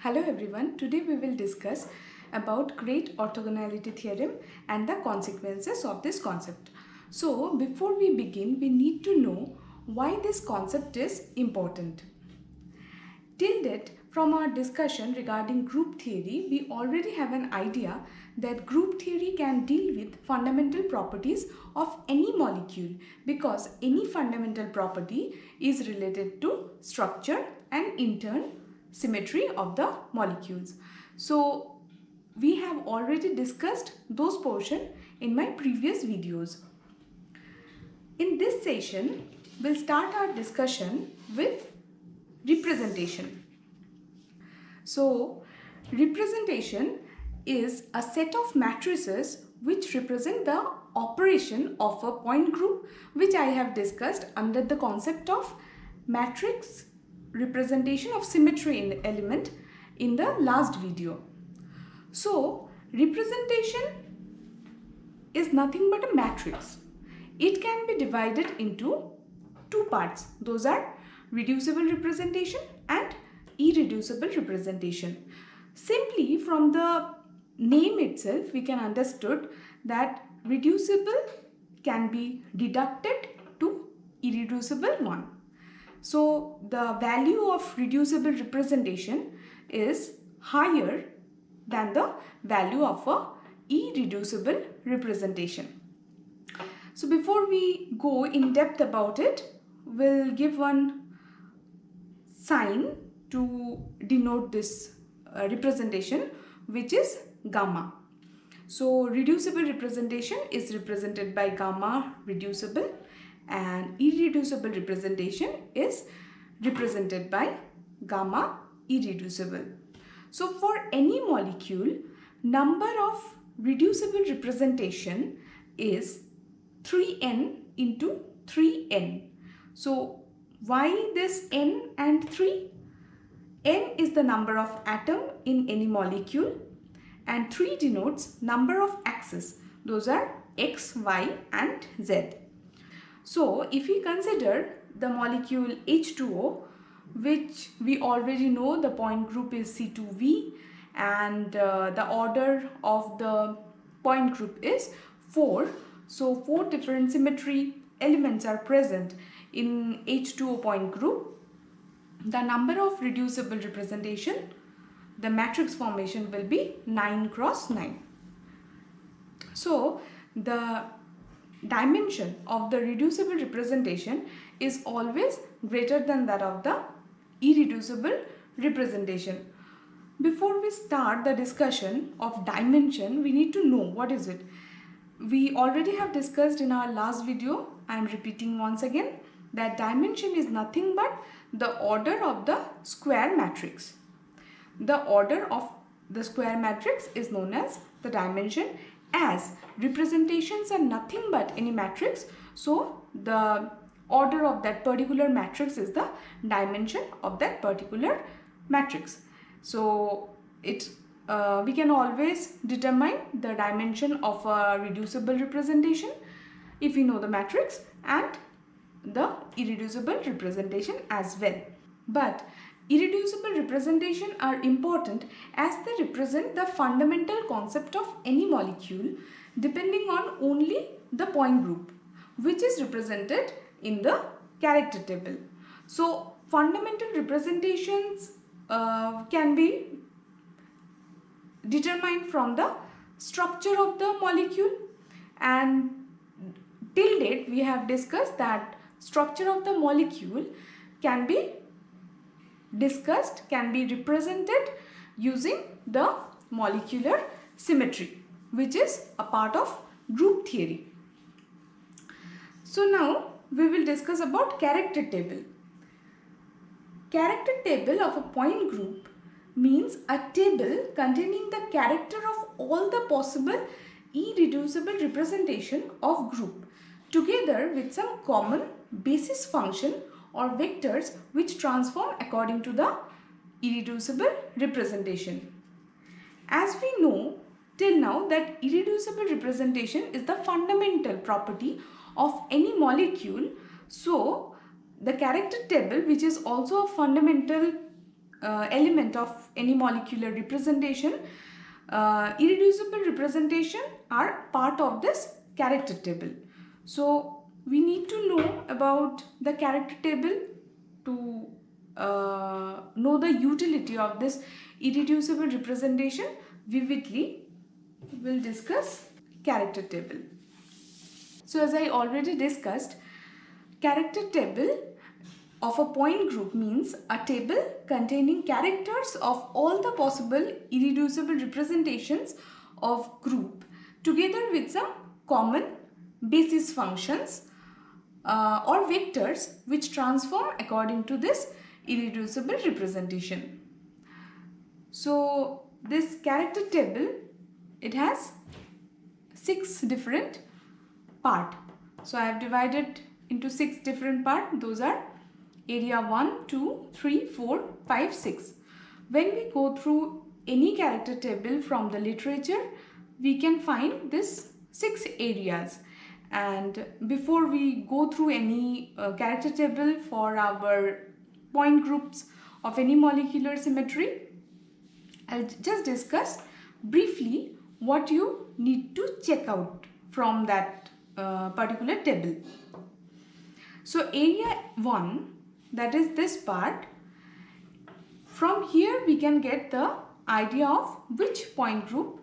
Hello everyone, today we will discuss about great orthogonality theorem and the consequences of this concept. So before we begin, we need to know why this concept is important. Till date, from our discussion regarding group theory, we already have an idea that group theory can deal with fundamental properties of any molecule because any fundamental property is related to structure and in turn symmetry of the molecules. So we have already discussed those portions in my previous videos. In this session, we'll start our discussion with representation. So representation is a set of matrices which represent the operation of a point group, which I have discussed under the concept of matrix representation of symmetry in element in the last video. So representation is nothing but a matrix. It can be divided into two parts. Those are reducible representation and irreducible representation. Simply from the name itself we can understood that reducible can be deducted to irreducible one. So the value of reducible representation is higher than the value of a irreducible representation. So before we go in depth about it, we'll give one sign to denote this representation, which is gamma. So reducible representation is represented by gamma reducible and irreducible representation is represented by gamma irreducible. So for any molecule, number of reducible representation is 3n into 3n. So why this n and 3? N is the number of atom in any molecule and 3 denotes number of axes. Those are x, y and z. So if we consider the molecule H2O, which we already know the point group is C2V and the order of the point group is 4. So 4 different symmetry elements are present in H2O point group. The number of reducible representation, the matrix formation will be 9 cross 9. So the dimension of the reducible representation is always greater than that of the irreducible representation. Before we start the discussion of dimension, we need to know what is it. We already have discussed in our last video, I am repeating once again, that dimension is nothing but the order of the square matrix. The order of the square matrix is known as the dimension, as representations are nothing but any matrix. So the order of that particular matrix is the dimension of that particular matrix. So we can always determine the dimension of a reducible representation if we know the matrix and the irreducible representation as well. But irreducible representation are important as they represent the fundamental concept of any molecule depending on only the point group, which is represented in the character table. So fundamental representations can be determined from the structure of the molecule, and till date we have discussed that structure of the molecule can be discussed, can be represented using the molecular symmetry, which is a part of group theory. So now we will discuss about character table. Character table of a point group means a table containing the character of all the possible irreducible representation of group together with some common basis function or vectors which transform according to the irreducible representation. As we know till now that irreducible representation is the fundamental property of any molecule. So the character table, which is also a fundamental element of any molecular representation, irreducible representation are part of this character table. So we need to know about the character table to know the utility of this irreducible representation. Vividly, we'll discuss character table. So as I already discussed, character table of a point group means a table containing characters of all the possible irreducible representations of group together with some common basis functions or vectors which transform according to this irreducible representation. So this character table, it has 6 different parts. So I have divided into 6 different parts. Those are area 1, 2, 3, 4, 5, 6. When we go through any character table from the literature, we can find this 6 areas. And before we go through any character table for our point groups of any molecular symmetry, I'll just discuss briefly what you need to check out from that particular table. So area 1, that is this part, from here we can get the idea of which point group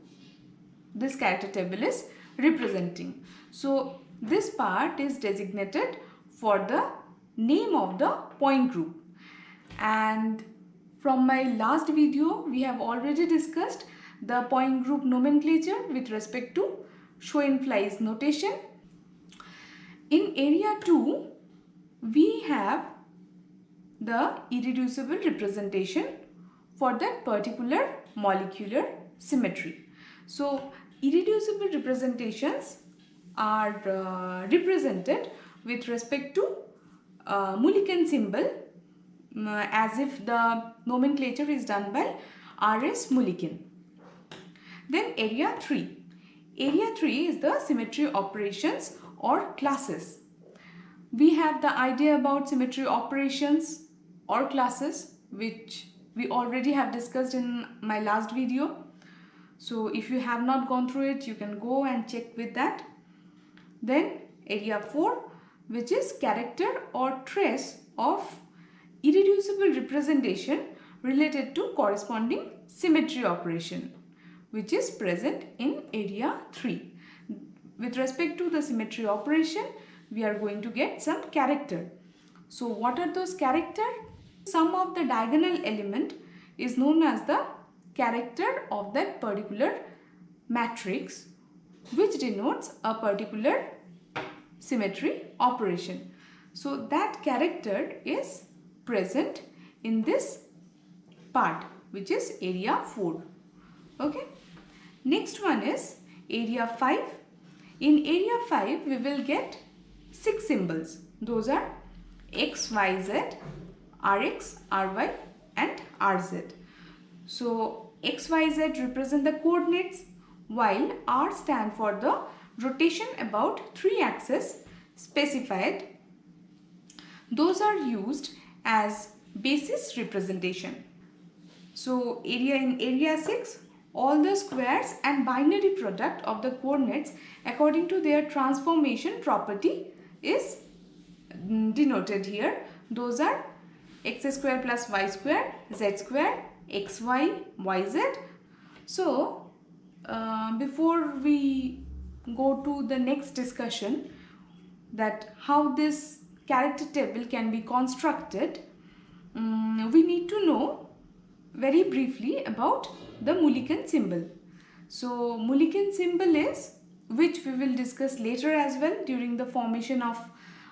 this character table is representing. So this part is designated for the name of the point group. And from my last video, we have already discussed the point group nomenclature with respect to Schoenflies notation. In area 2, we have the irreducible representation for that particular molecular symmetry. So irreducible representations are represented with respect to Mulliken symbol, as if the nomenclature is done by R.S. Mulliken. Then area 3. Area 3 is the symmetry operations or classes. We have the idea about symmetry operations or classes, which we already have discussed in my last video. So if you have not gone through it, you can go and check with that. Then area 4, which is character or trace of irreducible representation related to corresponding symmetry operation, which is present in area 3. With respect to the symmetry operation, we are going to get some character. So what are those character? Sum of the diagonal element is known as the character of that particular matrix, which denotes a particular symmetry operation. So that character is present in this part, which is area 4. Okay. Next one is area 5. In area 5, we will get 6 symbols. Those are X, Y, Z, Rx, Ry and Rz. So X, Y, Z represent the coordinates, while R stand for the rotation about 3 axes specified. Those are used as basis representation. So in area 6, all the squares and binary product of the coordinates according to their transformation property is denoted here. Those are x square plus y square, z square, xy, yz. So before we go to the next discussion, that how this character table can be constructed, we need to know very briefly about the Mulliken symbol. So Mulliken symbol is, which we will discuss later as well during the formation of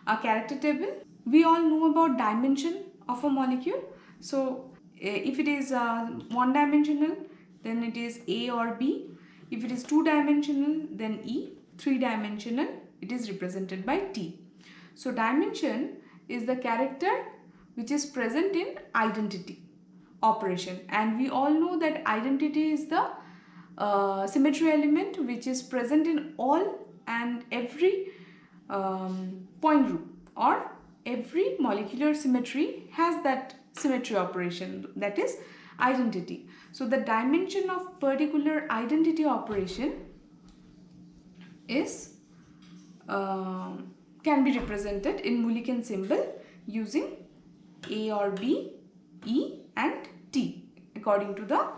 a character table. We all know about dimension of a molecule. So if it is one dimensional, then it is A or B. If it is two dimensional, then E. Three dimensional, it is represented by T. So dimension is the character which is present in identity operation, and we all know that identity is the symmetry element which is present in all and every point group, or every molecular symmetry has that symmetry operation, that is identity. So the dimension of particular identity operation is can be represented in Mulliken symbol using A or B, E and T according to the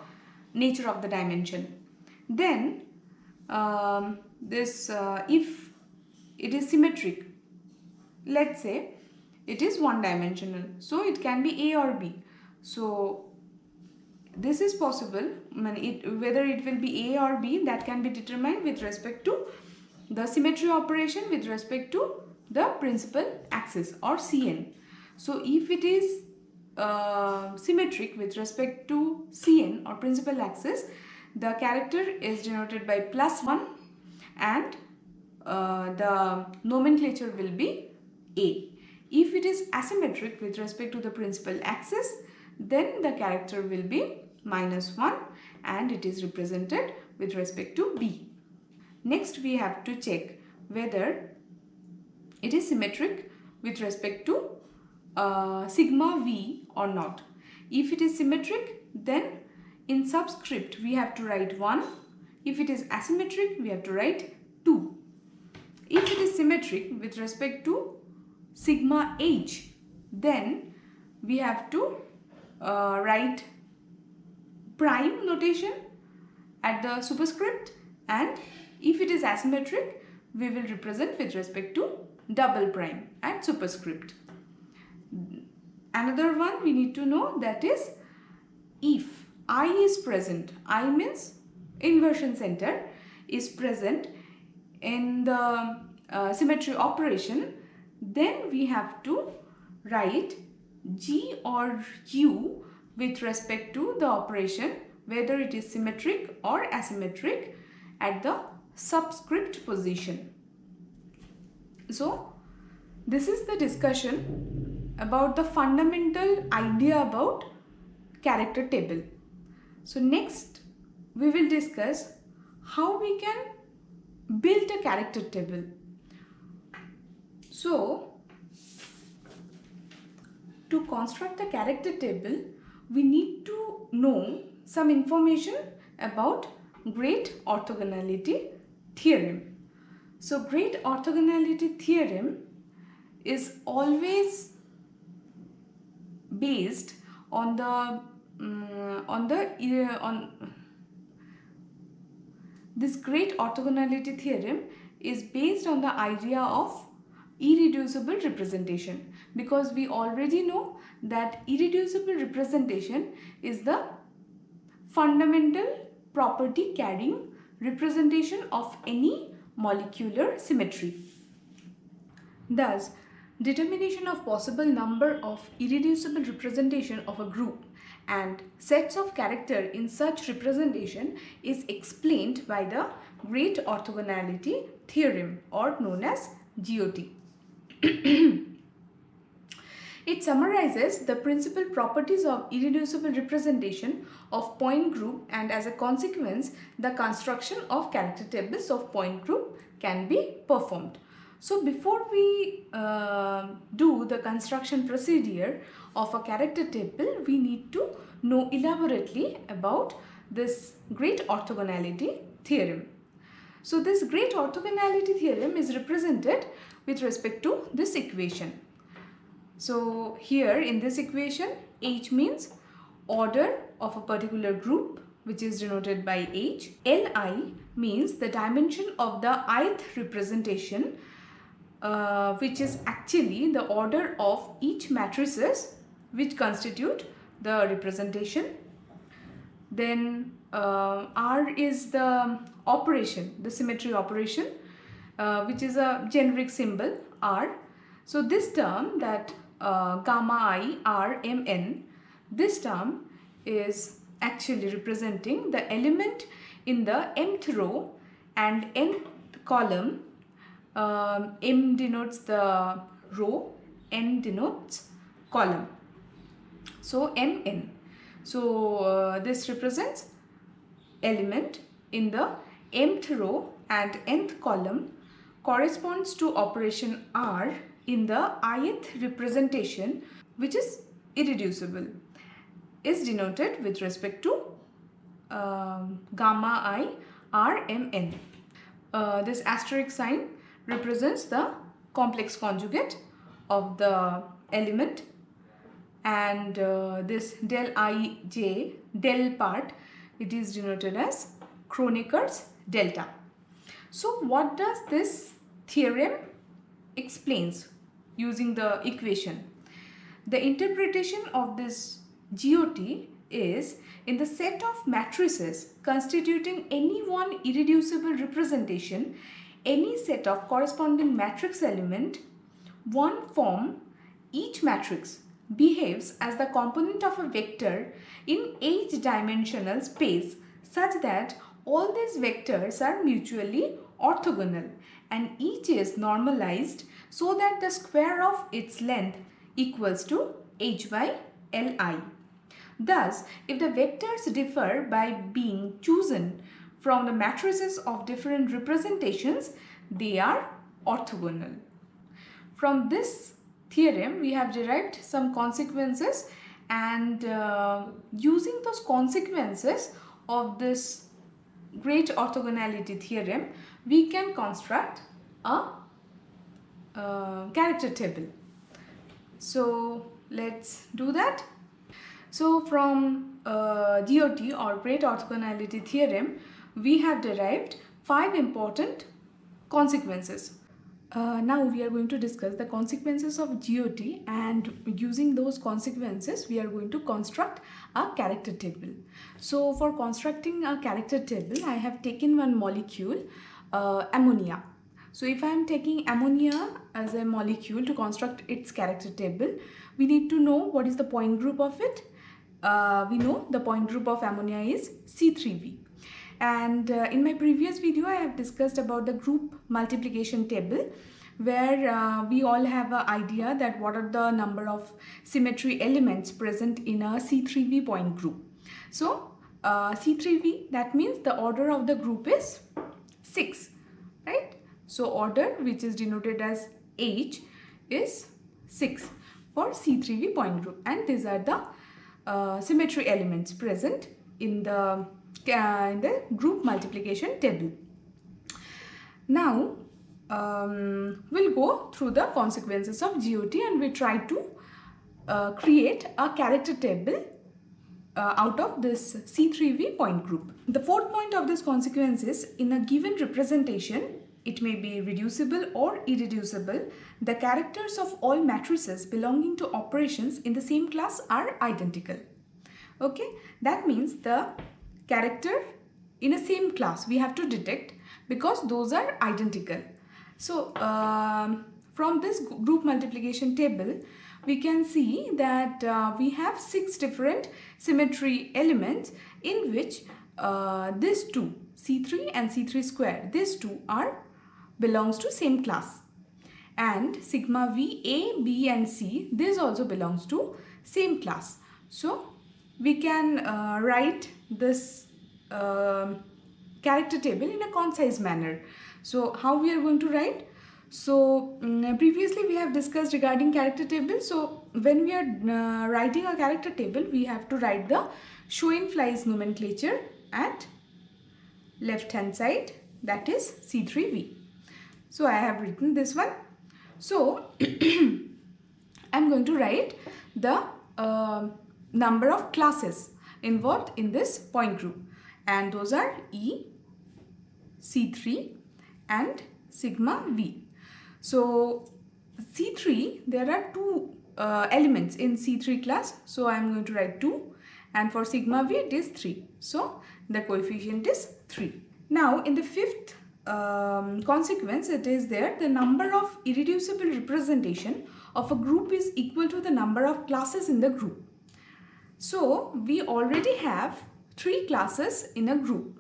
nature of the dimension. Then if it is symmetric, let's say it is one dimensional, so it can be A or B. So this is possible, whether it will be A or B, that can be determined with respect to the symmetry operation with respect to the principal axis or Cn. So if it is symmetric with respect to Cn or principal axis, the character is denoted by +1 and the nomenclature will be A. If it is asymmetric with respect to the principal axis, then the character will be -1 and it is represented with respect to B. Next we have to check whether it is symmetric with respect to sigma V or not. If it is symmetric, then in subscript we have to write 1. If it is asymmetric, we have to write 2. If it is symmetric with respect to sigma H, then we have to write prime notation at the superscript, and if it is asymmetric, we will represent with respect to double prime at superscript. Another one we need to know, that is if I is present, I means inversion center is present in the symmetry operation, then we have to write G or U with respect to the operation, whether it is symmetric or asymmetric, at the subscript position. So this is the discussion about the fundamental idea about character table. So next we will discuss how we can build a character table. So to construct a character table, we need to know some information about great orthogonality theorem. So great orthogonality theorem is always based on this great orthogonality theorem is based on the idea of irreducible representation, because we already know that irreducible representation is the fundamental property carrying representation of any molecular symmetry. Thus, determination of possible number of irreducible representation of a group and sets of character in such representation is explained by the great orthogonality theorem, or known as GOT. It summarizes the principal properties of irreducible representation of point group, and as a consequence, the construction of character tables of point group can be performed. So before we do the construction procedure of a character table, we need to know elaborately about this great orthogonality theorem. So this great orthogonality theorem is represented with respect to this equation. So here in this equation, H means order of a particular group, which is denoted by H. Li means the dimension of the ith representation, which is actually the order of each matrices which constitute the representation. Then R is the operation, the symmetry operation, which is a generic symbol R. So this term, that gamma I R M N, this term is actually representing the element in the mth row and nth column. M denotes the row, N denotes column. So Mn. So this represents element in the mth row and nth column, corresponds to operation R in the ith representation, which is irreducible is denoted with respect to gamma I Rmn. This asterisk sign represents the complex conjugate of the element, and this del ij, del part, it is denoted as Kroneker's delta. So what does this theorem explains using the equation? The interpretation of this GOT is, in the set of matrices constituting any one irreducible representation, any set of corresponding matrix element, one form, each matrix behaves as the component of a vector in h-dimensional space such that all these vectors are mutually orthogonal and each is normalized so that the square of its length equals to h by li. Thus, if the vectors differ by being chosen from the matrices of different representations, they are orthogonal. From this theorem, we have derived some consequences, and using those consequences of this great orthogonality theorem, we can construct a character table. So let's do that. So from GOT or great orthogonality theorem, we have derived 5 important consequences. Now we are going to discuss the consequences of GOT, and using those consequences we are going to construct a character table. So for constructing a character table, I have taken one molecule, ammonia. So if I am taking ammonia as a molecule to construct its character table, we need to know what is the point group of it. We know the point group of ammonia is C3V. And in my previous video, I have discussed about the group multiplication table, where we all have an idea that what are the number of symmetry elements present in a C3V point group. So C3V, that means the order of the group is 6, right? So order, which is denoted as H, is 6 for C3V point group, and these are the symmetry elements present in the group multiplication table. Now we'll go through the consequences of GOT, and we try to create a character table out of this C3V point group. The fourth point of this consequence is, in a given representation, it may be reducible or irreducible, the characters of all matrices belonging to operations in the same class are identical. Okay, that means the character in a same class we have to detect, because those are identical. So from this group multiplication table, we can see that we have 6 different symmetry elements, in which these two, C3 and C3 square, these two belongs to same class, and sigma V, A, B and C, this also belongs to same class. So we can write this character table in a concise manner. So how we are going to write? So previously we have discussed regarding character table. So when we are writing a character table, we have to write the Schoenflies nomenclature at left hand side, that is C3V. So I have written this one. So I'm going to write the number of classes involved in this point group, and those are E, C3 and sigma V. So C3, there are 2 elements in C3 class, so I am going to write 2, and for sigma V it is 3. So the coefficient is 3. Now in the fifth consequence, it is there, the number of irreducible representation of a group is equal to the number of classes in the group. So we already have 3 classes in a group.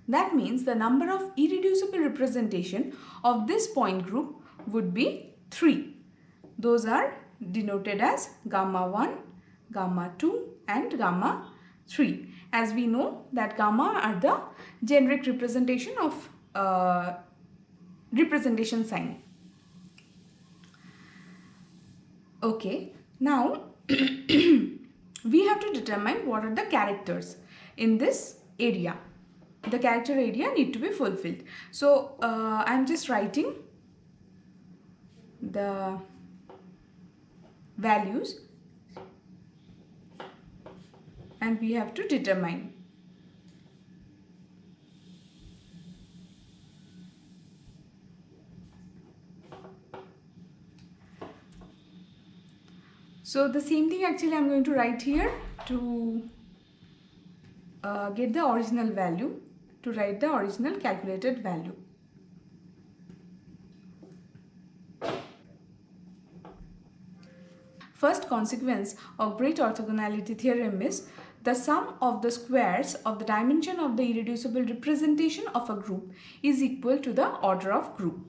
That means the number of irreducible representation of this point group would be 3. Those are denoted as gamma 1, gamma 2 and gamma 3. As we know that gamma are the generic representation of representation sign. Okay, now we have to determine what are the characters in this area. The character area need to be fulfilled. So I'm just writing the values and we have to determine. So the same thing actually I'm going to write here to get the original value, to write the original calculated value. First consequence of great orthogonality theorem is the sum of the squares of the dimension of the irreducible representation of a group is equal to the order of group.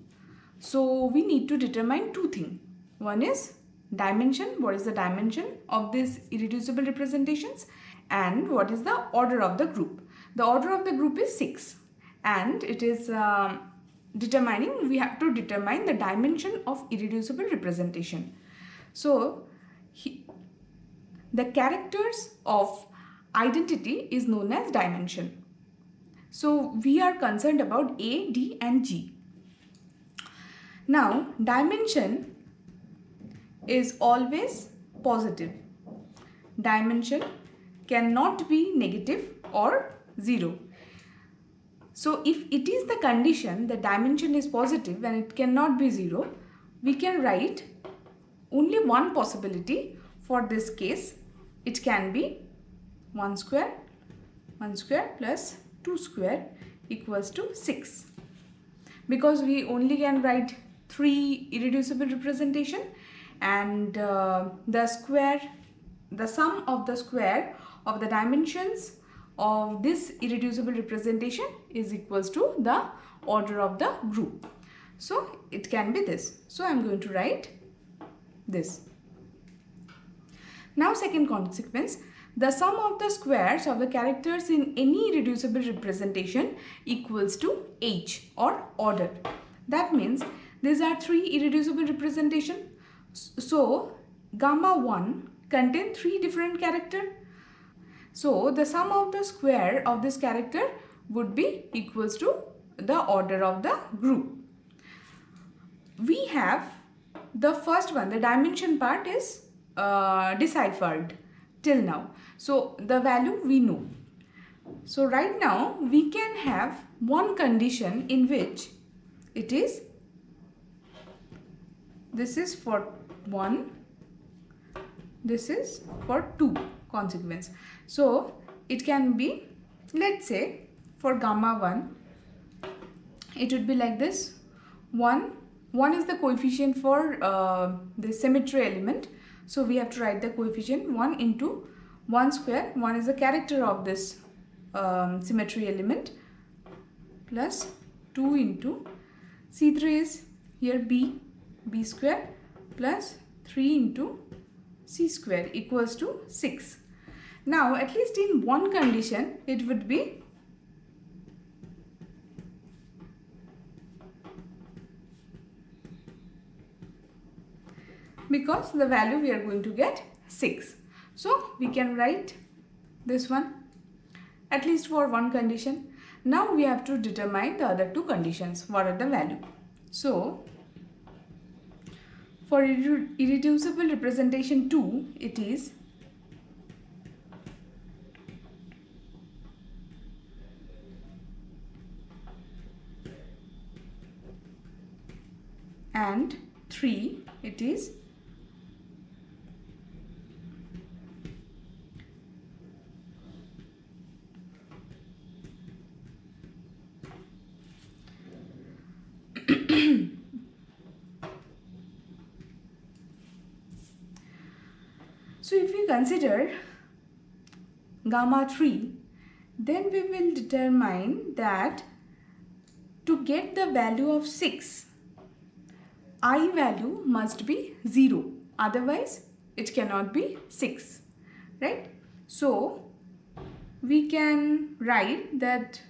So we need to determine two things. One is dimension, what is the dimension of these irreducible representations, and what is the order of the group. The order of the group is 6 and it is we have to determine the dimension of irreducible representation. So the characters of identity is known as dimension. So we are concerned about A, D and G. Now dimension is always positive. Dimension cannot be negative or 0. So if it is the condition that dimension is positive and it cannot be 0, we can write only one possibility for this case. It can be 1 square plus 2 square equals to 6. Because we only can write 3 irreducible representation and the sum of the square of the dimensions of this irreducible representation is equals to the order of the group. So it can be this. So I am going to write this. Now second consequence, the sum of the squares of the characters in any irreducible representation equals to H or order. That means these are 3 irreducible representations. So gamma 1 contain 3 different characters. So the sum of the square of this character would be equals to the order of the group. We have the first one, the dimension part is deciphered till now. So the value we know. So right now we can have one condition in which it is, this is for 1, this is for 2 consequence. So it can be, let's say for gamma 1 it would be like this. 1 is the coefficient for the symmetry element. So we have to write the coefficient 1 into 1 square. 1 is the character of this symmetry element, plus 2 into C3 is here B square plus 3 into C square equals to 6. Now at least in one condition it would be because the value we are going to get 6. So we can write this one at least for one condition. Now we have to determine the other two conditions. What are the value? So for irreducible representation 2, it is and 3, it is so if we consider gamma 3, then we will determine that to get the value of 6, I value must be 0, otherwise it cannot be 6, right? So we can write that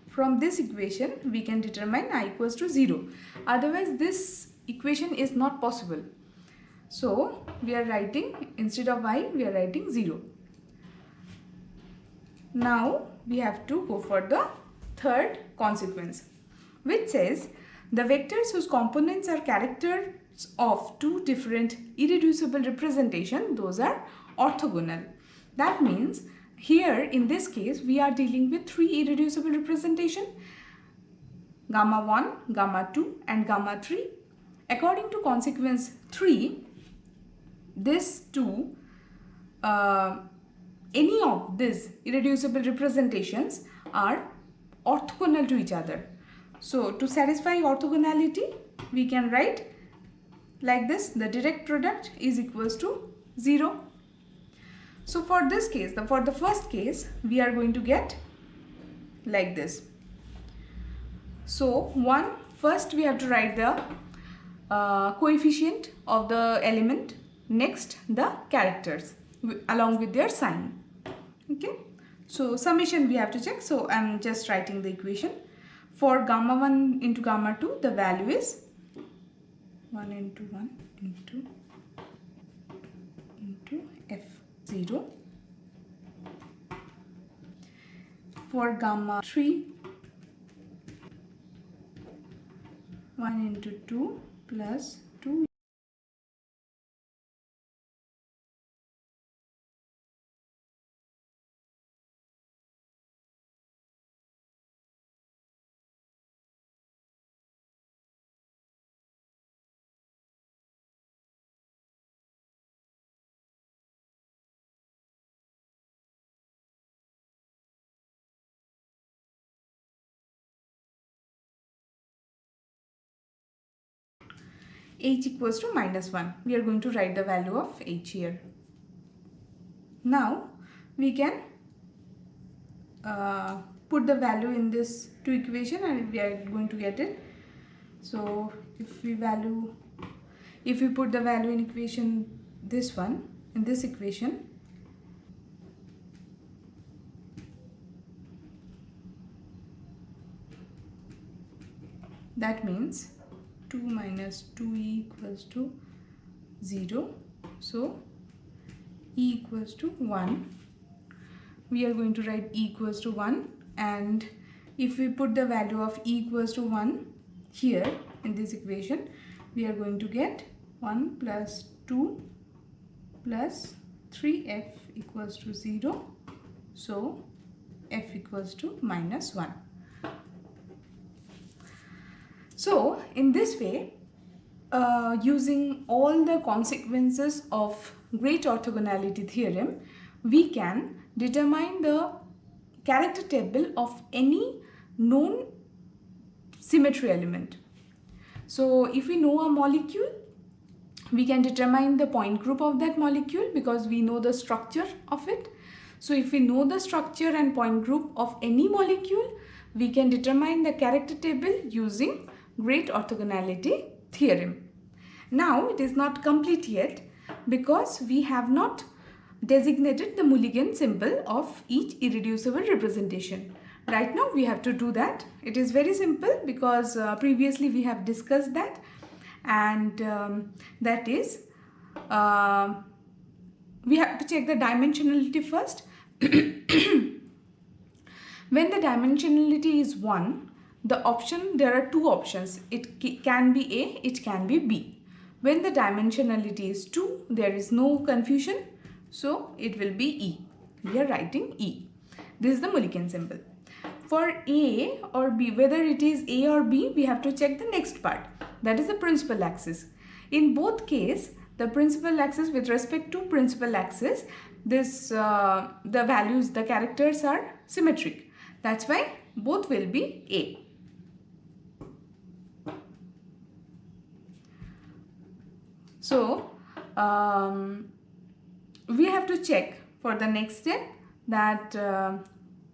from this equation we can determine I equals to 0, otherwise this equation is not possible. So we are writing, instead of I, we are writing 0. Now we have to go for the third consequence, which says the vectors whose components are characters of two different irreducible representation, those are orthogonal. That means here in this case we are dealing with three irreducible representation, gamma 1, gamma 2 and gamma 3. According to consequence 3, this two any of these irreducible representations are orthogonal to each other. So to satisfy orthogonality, we can write like this: the direct product is equals to 0. So for this case, for the first case, we are going to get like this. So first we have to write the coefficient of the element, next the characters along with their sign. Okay, so summation we have to check. So I am just writing the equation. For gamma 1 into gamma 2, the value is 1 into 1 into f0. For gamma 3, 1 into 2 plus 2 h equals to -1. We are going to write the value of h here. Now we can put the value in this two equation and we are going to get it. So if we put the value in equation this one, in this equation, that means 2 minus 2e equals to 0. So e equals to 1. We are going to write e equals to 1, and if we put the value of e equals to 1 here in this equation, we are going to get 1 plus 2 plus 3f equals to 0. So f equals to -1. So in this way, using all the consequences of great orthogonality theorem, we can determine the character table of any known symmetry element. So if we know a molecule, we can determine the point group of that molecule because we know the structure of it. So if we know the structure and point group of any molecule, we can determine the character table using great orthogonality theorem. Now it is not complete yet because we have not designated the Mulligan symbol of each irreducible representation. Right now we have to do that. It is very simple because previously we have discussed that, and that is we have to check the dimensionality first. When the dimensionality is 1, there are two options. It can be A, it can be B. When the dimensionality is 2, there is no confusion, so it will be E. We are writing E. This is the Mulligan symbol. For A or B, whether it is A or B, we have to check the next part. That is the principal axis. In both cases, the principal axis with respect to principal axis, the values, the characters are symmetric. That's why both will be A. So we have to check for the next step that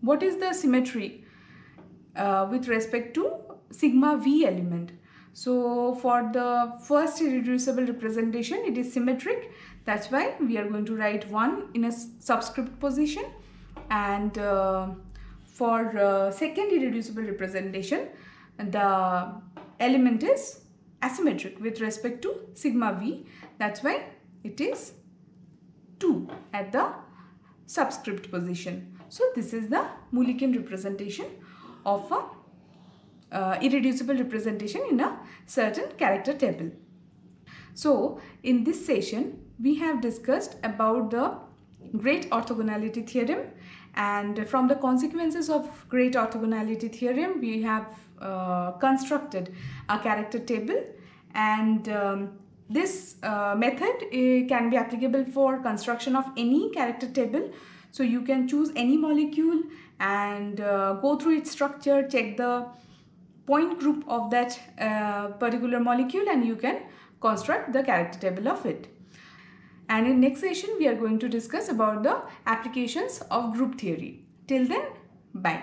what is the symmetry with respect to sigma v element. So for the first irreducible representation, it is symmetric. That's why we are going to write 1 in a subscript position, and for second irreducible representation, the element is asymmetric with respect to sigma v. That's why it is 2 at the subscript position. So this is the Mulliken representation of a irreducible representation in a certain character table. So in this session we have discussed about the great orthogonality theorem, and from the consequences of great orthogonality theorem we have constructed a character table, and this method can be applicable for construction of any character table. So you can choose any molecule and go through its structure, check the point group of that particular molecule, and you can construct the character table of it. And in next session we are going to discuss about the applications of group theory. Till then, bye.